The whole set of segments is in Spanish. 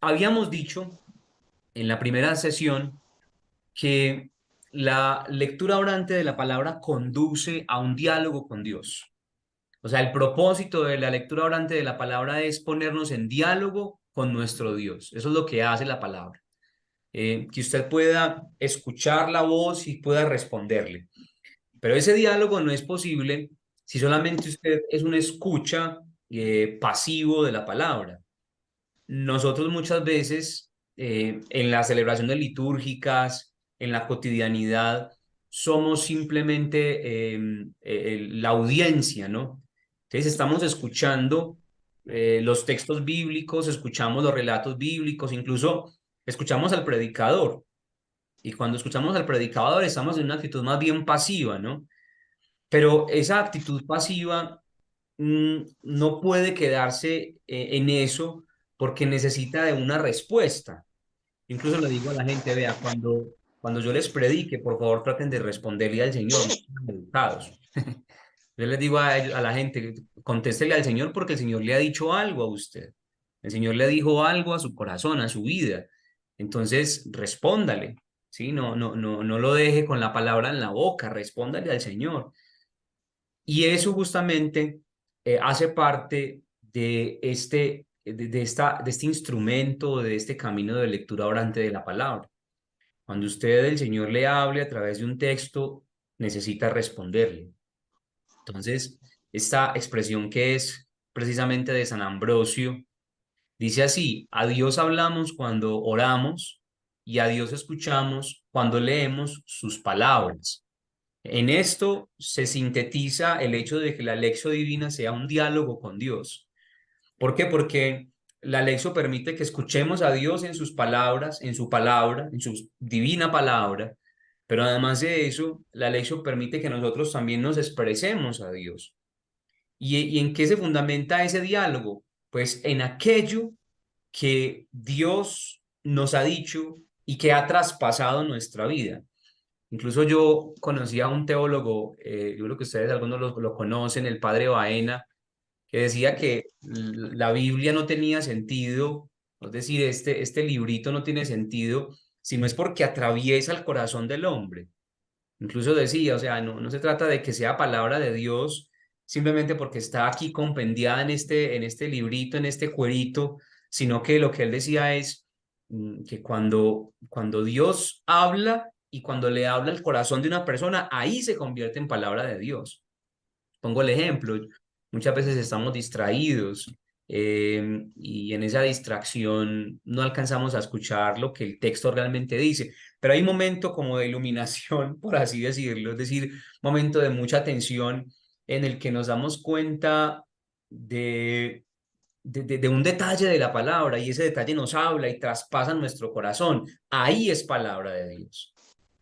Habíamos dicho en la primera sesión que la lectura orante de la palabra conduce a un diálogo con Dios. O sea, el propósito de la lectura orante de la palabra es ponernos en diálogo con nuestro Dios. Eso es lo que hace la palabra. Que usted pueda escuchar la voz y pueda responderle. Pero ese diálogo no es posible si solamente usted es un escucha pasivo de la palabra. Nosotros muchas veces en las celebraciones litúrgicas, en la cotidianidad, somos simplemente la audiencia, ¿no? Entonces estamos escuchando los textos bíblicos, escuchamos los relatos bíblicos, incluso escuchamos al predicador. Y cuando escuchamos al predicador estamos en una actitud más bien pasiva, ¿no? Pero esa actitud pasiva no puede quedarse en eso porque necesita de una respuesta. Incluso le digo a la gente, vea, cuando yo les predique, por favor traten de responderle al Señor, no sean educados. Yo les digo a la gente, contéstele al Señor porque el Señor le ha dicho algo a usted. El Señor le dijo algo a su corazón, a su vida. Entonces, respóndale, ¿sí? No lo deje con la palabra en la boca, respóndale al Señor. Y eso justamente hace parte de este instrumento, de este camino de lectura orante de la palabra. Cuando usted, el Señor, le hable a través de un texto, necesita responderle. Entonces, esta expresión que es precisamente de San Ambrosio, dice así: a Dios hablamos cuando oramos y a Dios escuchamos cuando leemos sus palabras. En esto se sintetiza el hecho de que la lección divina sea un diálogo con Dios. ¿Por qué? Porque la lección permite que escuchemos a Dios en sus palabras, en su palabra, en su divina palabra, pero además de eso, la lección permite que nosotros también nos expresemos a Dios. ¿Y en qué se fundamenta ese diálogo? Pues en aquello que Dios nos ha dicho y que ha traspasado nuestra vida. Incluso yo conocí a un teólogo, yo creo que ustedes algunos lo conocen, el padre Baena, que decía que la Biblia no tenía sentido, es decir, este librito no tiene sentido, si no es porque atraviesa el corazón del hombre. Incluso decía, o sea, no se trata de que sea palabra de Dios simplemente porque está aquí compendiada en este librito, en este cuerito, sino que lo que él decía es que cuando Dios habla y cuando le habla el corazón de una persona, ahí se convierte en palabra de Dios. Pongo el ejemplo, muchas veces estamos distraídos y en esa distracción no alcanzamos a escuchar lo que el texto realmente dice, pero hay un momento como de iluminación, por así decirlo, es decir, momento de mucha atención en el que nos damos cuenta de un detalle de la palabra y ese detalle nos habla y traspasa nuestro corazón. Ahí es palabra de Dios.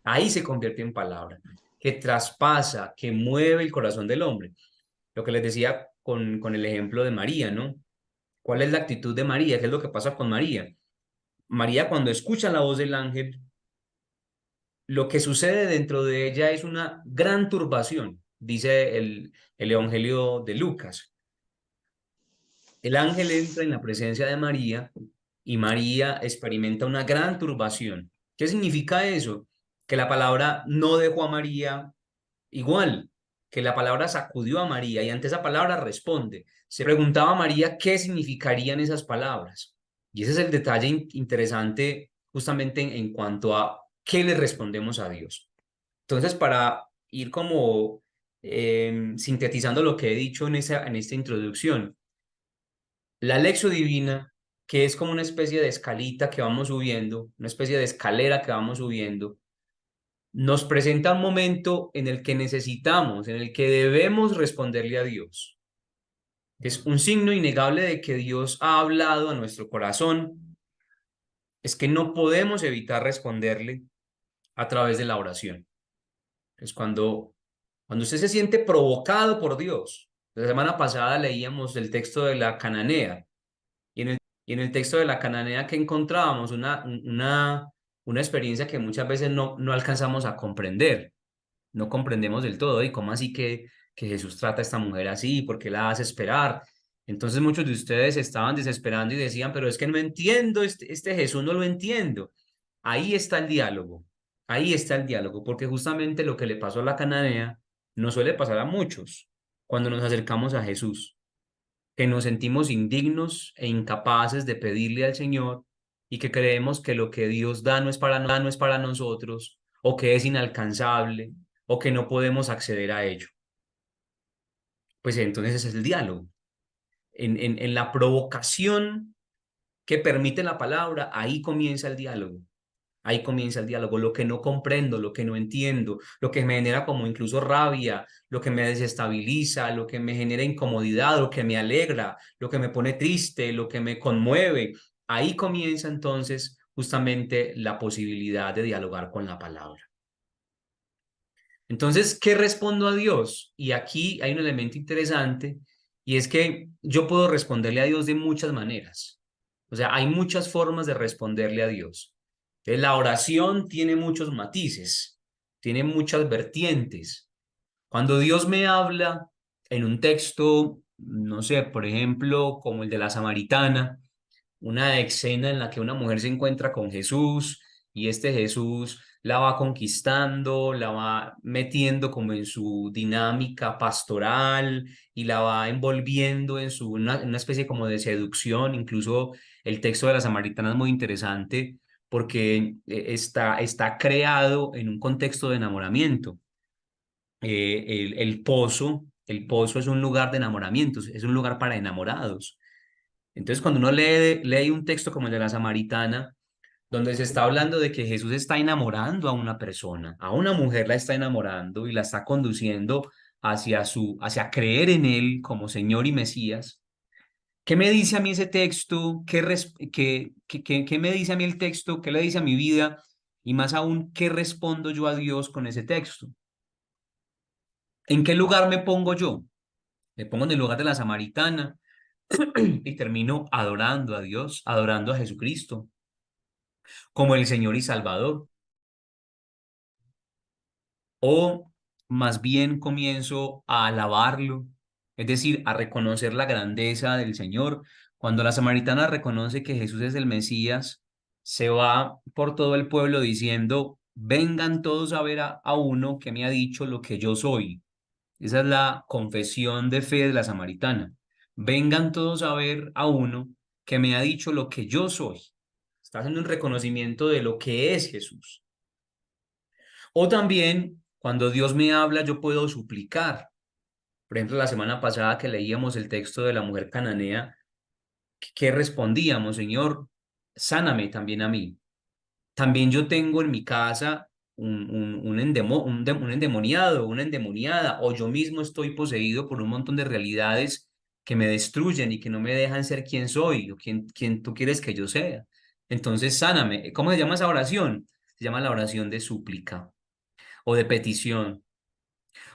Ahí se convierte en palabra, que traspasa, que mueve el corazón del hombre. Lo que les decía con el ejemplo de María, ¿no? ¿Cuál es la actitud de María? ¿Qué es lo que pasa con María? María, cuando escucha la voz del ángel, lo que sucede dentro de ella es una gran turbación, dice el Evangelio de Lucas. El ángel entra en la presencia de María y María experimenta una gran turbación. ¿Qué significa eso? Que la palabra no dejó a María igual, que la palabra sacudió a María y ante esa palabra responde. Se preguntaba a María qué significarían esas palabras. Y ese es el detalle interesante justamente en cuanto a qué le respondemos a Dios. Entonces, para ir como sintetizando lo que he dicho en esta introducción, la lección divina, que es como una especie de escalita que vamos subiendo, una especie de escalera que vamos subiendo, nos presenta un momento en el que necesitamos, en el que debemos responderle a Dios. Es un signo innegable de que Dios ha hablado a nuestro corazón, es que no podemos evitar responderle a través de la oración. Es cuando usted se siente provocado por Dios. La semana pasada leíamos el texto de la cananea. Y en el texto de la cananea que encontrábamos una experiencia que muchas veces no alcanzamos a comprender, no comprendemos del todo. ¿Y cómo así que Jesús trata a esta mujer así? ¿Por qué la hace esperar? Entonces muchos de ustedes estaban desesperando y decían, pero es que no entiendo, este Jesús no lo entiendo. Ahí está el diálogo, ahí está el diálogo, porque justamente lo que le pasó a la cananea nos suele pasar a muchos cuando nos acercamos a Jesús, que nos sentimos indignos e incapaces de pedirle al Señor y que creemos que lo que Dios da no es para nosotros, o que es inalcanzable, o que no podemos acceder a ello. Pues entonces ese es el diálogo. En la provocación que permite la palabra, ahí comienza el diálogo. Ahí comienza el diálogo, lo que no comprendo, lo que no entiendo, lo que me genera como incluso rabia, lo que me desestabiliza, lo que me genera incomodidad, lo que me alegra, lo que me pone triste, lo que me conmueve. Ahí comienza entonces justamente la posibilidad de dialogar con la palabra. Entonces, ¿qué respondo a Dios? Y aquí hay un elemento interesante y es que yo puedo responderle a Dios de muchas maneras. O sea, hay muchas formas de responderle a Dios. La oración tiene muchos matices, tiene muchas vertientes. Cuando Dios me habla en un texto, no sé, por ejemplo, como el de la Samaritana, una escena en la que una mujer se encuentra con Jesús y este Jesús la va conquistando, la va metiendo como en su dinámica pastoral y la va envolviendo en una especie como de seducción. Incluso el texto de la Samaritana es muy interesante porque está creado en un contexto de enamoramiento. El pozo es un lugar de enamoramiento, es un lugar para enamorados. Entonces, cuando uno lee un texto como el de la Samaritana, donde se está hablando de que Jesús está enamorando a una persona, a una mujer la está enamorando y la está conduciendo hacia creer en Él como Señor y Mesías. ¿Qué me dice a mí ese texto? ¿Qué me dice a mí el texto? ¿Qué le dice a mi vida? Y más aún, ¿qué respondo yo a Dios con ese texto? ¿En qué lugar me pongo yo? Me pongo en el lugar de la Samaritana y termino adorando a Dios, adorando a Jesucristo como el Señor y Salvador. O más bien comienzo a alabarlo, es decir, a reconocer la grandeza del Señor. Cuando la samaritana reconoce que Jesús es el Mesías, se va por todo el pueblo diciendo, vengan todos a ver a uno que me ha dicho lo que yo soy. Esa es la confesión de fe de la samaritana. Vengan todos a ver a uno que me ha dicho lo que yo soy. Está haciendo un reconocimiento de lo que es Jesús. O también, cuando Dios me habla, yo puedo suplicar. Por ejemplo, la semana pasada que leíamos el texto de la mujer cananea, ¿qué respondíamos? Señor, sáname también a mí. También yo tengo en mi casa un endemoniado, una endemoniada, o yo mismo estoy poseído por un montón de realidades que me destruyen y que no me dejan ser quien soy o quien tú quieres que yo sea. Entonces, sáname. ¿Cómo se llama esa oración? Se llama la oración de súplica o de petición.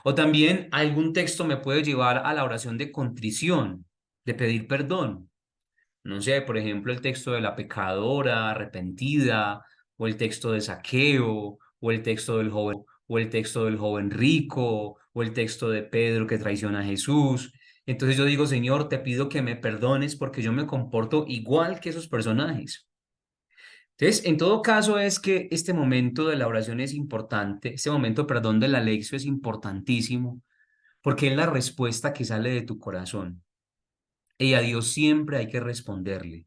O también algún texto me puede llevar a la oración de contrición, de pedir perdón. No sé, por ejemplo, el texto de la pecadora arrepentida, o el texto de Saqueo, o el texto del joven rico, o el texto de Pedro que traiciona a Jesús. Entonces yo digo, Señor, te pido que me perdones porque yo me comporto igual que esos personajes. Entonces, en todo caso es que este momento de la oración es importante, este momento, perdón, de la lección es importantísimo, porque es la respuesta que sale de tu corazón. Y a Dios siempre hay que responderle.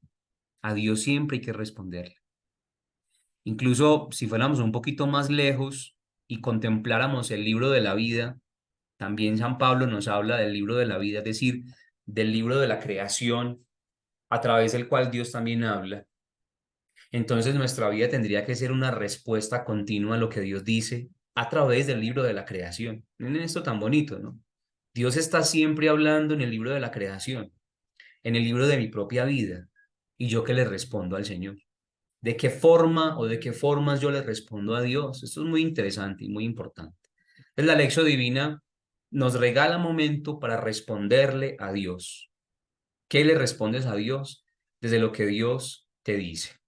A Dios siempre hay que responderle. Incluso si fuéramos un poquito más lejos y contempláramos el libro de la vida, también San Pablo nos habla del libro de la vida, es decir, del libro de la creación, a través del cual Dios también habla. Entonces nuestra vida tendría que ser una respuesta continua a lo que Dios dice a través del libro de la creación. Miren esto tan bonito, ¿no? Dios está siempre hablando en el libro de la creación, en el libro de mi propia vida. ¿Y yo qué le respondo al Señor? ¿De qué forma o de qué formas yo le respondo a Dios? Esto es muy interesante y muy importante. Entonces, la lección divina nos regala momento para responderle a Dios. ¿Qué le respondes a Dios? Desde lo que Dios te dice.